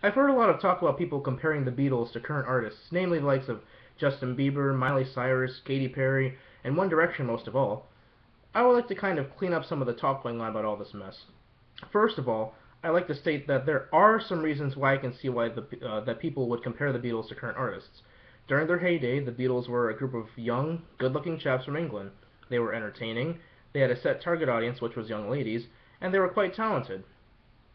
I've heard a lot of talk about people comparing the Beatles to current artists, namely the likes of Justin Bieber, Miley Cyrus, Katy Perry, and One Direction most of all. I would like to kind of clean up some of the talk going on about all this mess. First of all, I like to state that there are some reasons why I can see why that people would compare the Beatles to current artists. During their heyday, the Beatles were a group of young, good-looking chaps from England. They were entertaining, they had a set target audience, which was young ladies, and they were quite talented.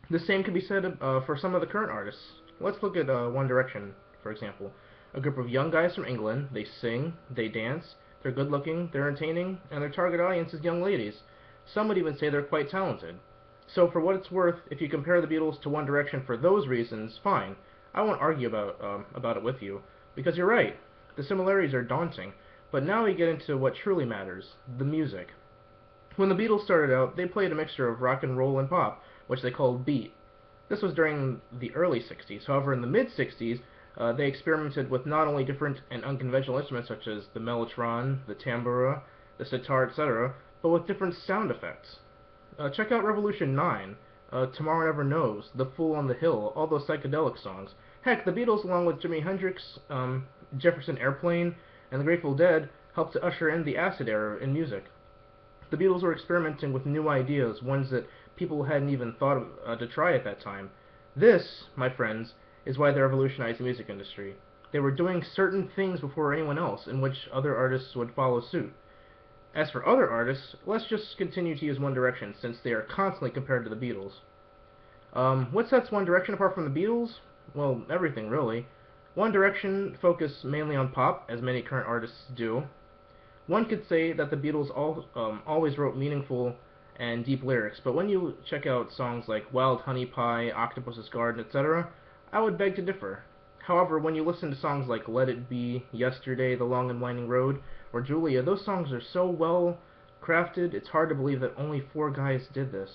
The same could be said for some of the current artists. Let's look at One Direction, for example. A group of young guys from England. They sing, they dance, they're good looking, they're entertaining, and their target audience is young ladies. Some would even say they're quite talented. So, for what it's worth, if you compare the Beatles to One Direction for those reasons, fine. I won't argue about it with you, because you're right. The similarities are daunting. But now we get into what truly matters: the music. When the Beatles started out, they played a mixture of rock and roll and pop, which they called beat. This was during the early 60s. However, in the mid 60s, they experimented with not only different and unconventional instruments such as the mellotron, the tambura, the sitar, etc., but with different sound effects. Check out Revolution 9, Tomorrow Never Knows, The Fool on the Hill, all those psychedelic songs. Heck, the Beatles, along with Jimi Hendrix, Jefferson Airplane, and the Grateful Dead, helped to usher in the acid era in music. The Beatles were experimenting with new ideas, ones that people hadn't even thought of, to try at that time. This, my friends, is why they revolutionized the music industry. They were doing certain things before anyone else, in which other artists would follow suit. As for other artists, let's just continue to use One Direction, since they are constantly compared to the Beatles. What sets One Direction apart from the Beatles? Well, everything, really. One Direction focused mainly on pop, as many current artists do. One could say that the Beatles always wrote meaningful and deep lyrics, but when you check out songs like Wild Honey Pie, Octopus's Garden, etc., I would beg to differ. However, when you listen to songs like Let It Be, Yesterday, The Long and Winding Road, or Julia, those songs are so well crafted, it's hard to believe that only four guys did this.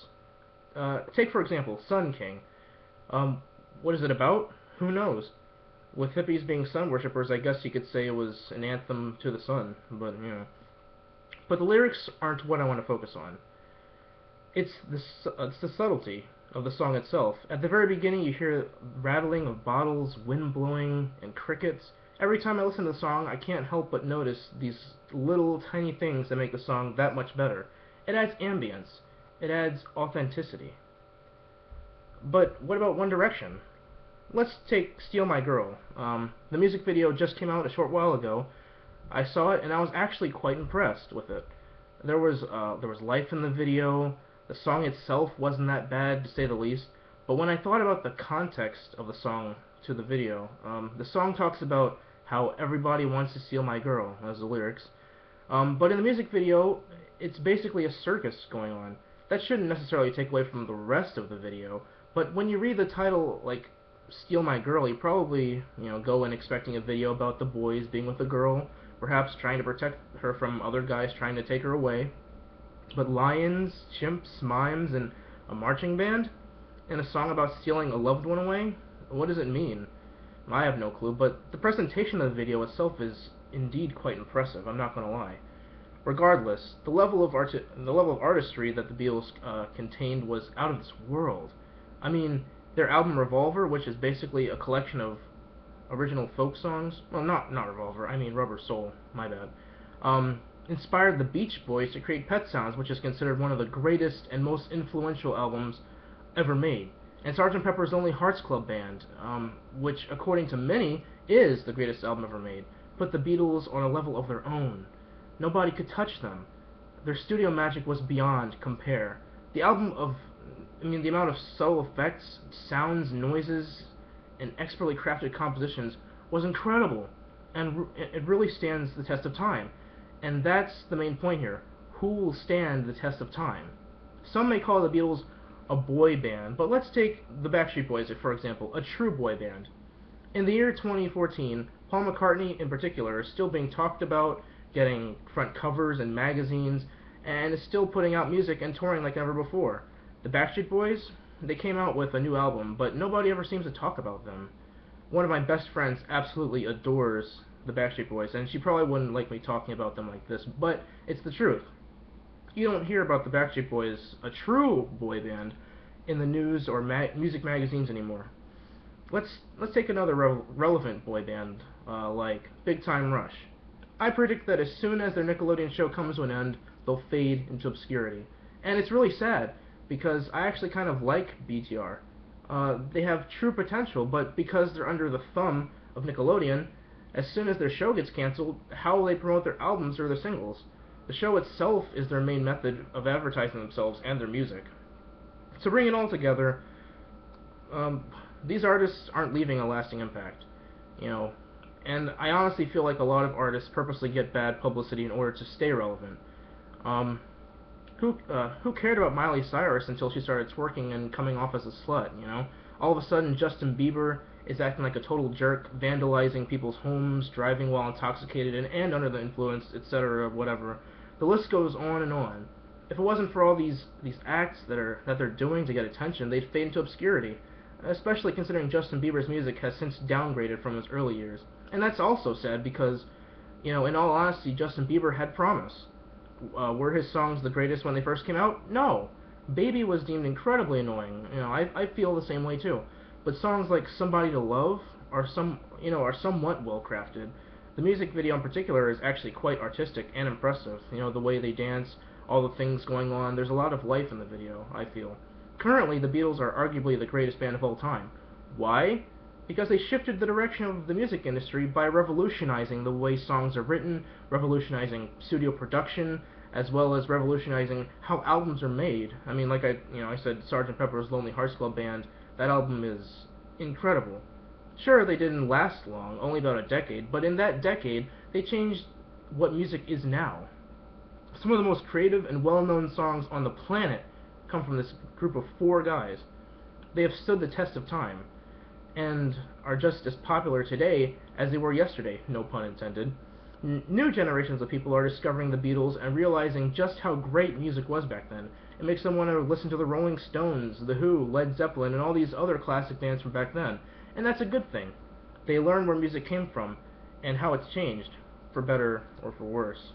Take, for example, Sun King. What is it about? Who knows? With hippies being sun worshippers, I guess you could say it was an anthem to the sun, but you know. But the lyrics aren't what I want to focus on. It's the subtlety of the song itself. At the very beginning, you hear rattling of bottles, wind blowing, and crickets. Every time I listen to the song, I can't help but notice these little tiny things that make the song that much better. It adds ambience. It adds authenticity. But what about One Direction? Let's take Steal My Girl. The music video just came out a short while ago. I saw it and I was actually quite impressed with it. There was life in the video. The song itself wasn't that bad, to say the least. But when I thought about the context of the song to the video, the song talks about how everybody wants to steal my girl, as the lyrics. But in the music video, it's basically a circus going on. That shouldn't necessarily take away from the rest of the video. But when you read the title, like Steal My Girl, you probably, go in expecting a video about the boys being with the girl, perhaps trying to protect her from other guys trying to take her away. But lions, chimps, mimes, and a marching band? In a song about stealing a loved one away? What does it mean? I have no clue, but the presentation of the video itself is indeed quite impressive, I'm not going to lie. Regardless, the level of artistry that the Beatles contained was out of this world. I mean, their album Revolver, which is basically a collection of original folk songs, well, not Revolver, I mean Rubber Soul, my bad, inspired the Beach Boys to create Pet Sounds, which is considered one of the greatest and most influential albums ever made. And Sgt. Pepper's Lonely Hearts Club Band, which, according to many, is the greatest album ever made, put the Beatles on a level of their own. Nobody could touch them. Their studio magic was beyond compare. The amount of subtle effects, sounds, noises, and expertly crafted compositions was incredible, and it really stands the test of time. And that's the main point here. Who will stand the test of time? Some may call the Beatles a boy band, but let's take the Backstreet Boys, for example, a true boy band. In the year 2014, Paul McCartney in particular is still being talked about, getting front covers in magazines, and is still putting out music and touring like never before. The Backstreet Boys, they came out with a new album, but nobody ever seems to talk about them. One of my best friends absolutely adores the Backstreet Boys, and she probably wouldn't like me talking about them like this, but it's the truth. You don't hear about the Backstreet Boys, a true boy band, in the news or music magazines anymore. Let's take another relevant boy band like Big Time Rush. I predict that as soon as their Nickelodeon show comes to an end, they'll fade into obscurity. And it's really sad because I actually kind of like BTR. They have true potential, but because they're under the thumb of Nickelodeon, as soon as their show gets canceled, how will they promote their albums or their singles? The show itself is their main method of advertising themselves and their music. So bring it all together, these artists aren't leaving a lasting impact, you know, and I honestly feel like a lot of artists purposely get bad publicity in order to stay relevant. Um, who cared about Miley Cyrus until she started twerking and coming off as a slut, you know? All of a sudden, Justin Bieber is acting like a total jerk, vandalizing people's homes, driving while intoxicated and under the influence, etc., whatever. The list goes on and on. If it wasn't for all these acts that they're doing to get attention, they'd fade into obscurity, especially considering Justin Bieber's music has since downgraded from his early years. And that's also sad because, you know, in all honesty, Justin Bieber had promise. Were his songs the greatest when they first came out? No. Baby was deemed incredibly annoying. You know, I feel the same way too. But songs like Somebody to Love are somewhat well crafted. The music video in particular is actually quite artistic and impressive. You know, the way they dance, all the things going on. There's a lot of life in the video, I feel. Currently, the Beatles are arguably the greatest band of all time. Why? Because they shifted the direction of the music industry by revolutionizing the way songs are written, revolutionizing studio production, as well as revolutionizing how albums are made. I mean, like I said, Sgt. Pepper's Lonely Hearts Club Band, that album is incredible. Sure, they didn't last long, only about a decade, but in that decade, they changed what music is now. Some of the most creative and well-known songs on the planet come from this group of 4 guys. They have stood the test of time, and are just as popular today as they were yesterday, no pun intended. New generations of people are discovering the Beatles and realizing just how great music was back then. It makes them want to listen to the Rolling Stones, The Who, Led Zeppelin, and all these other classic bands from back then. And that's a good thing. They learn where music came from, and how it's changed, for better or for worse.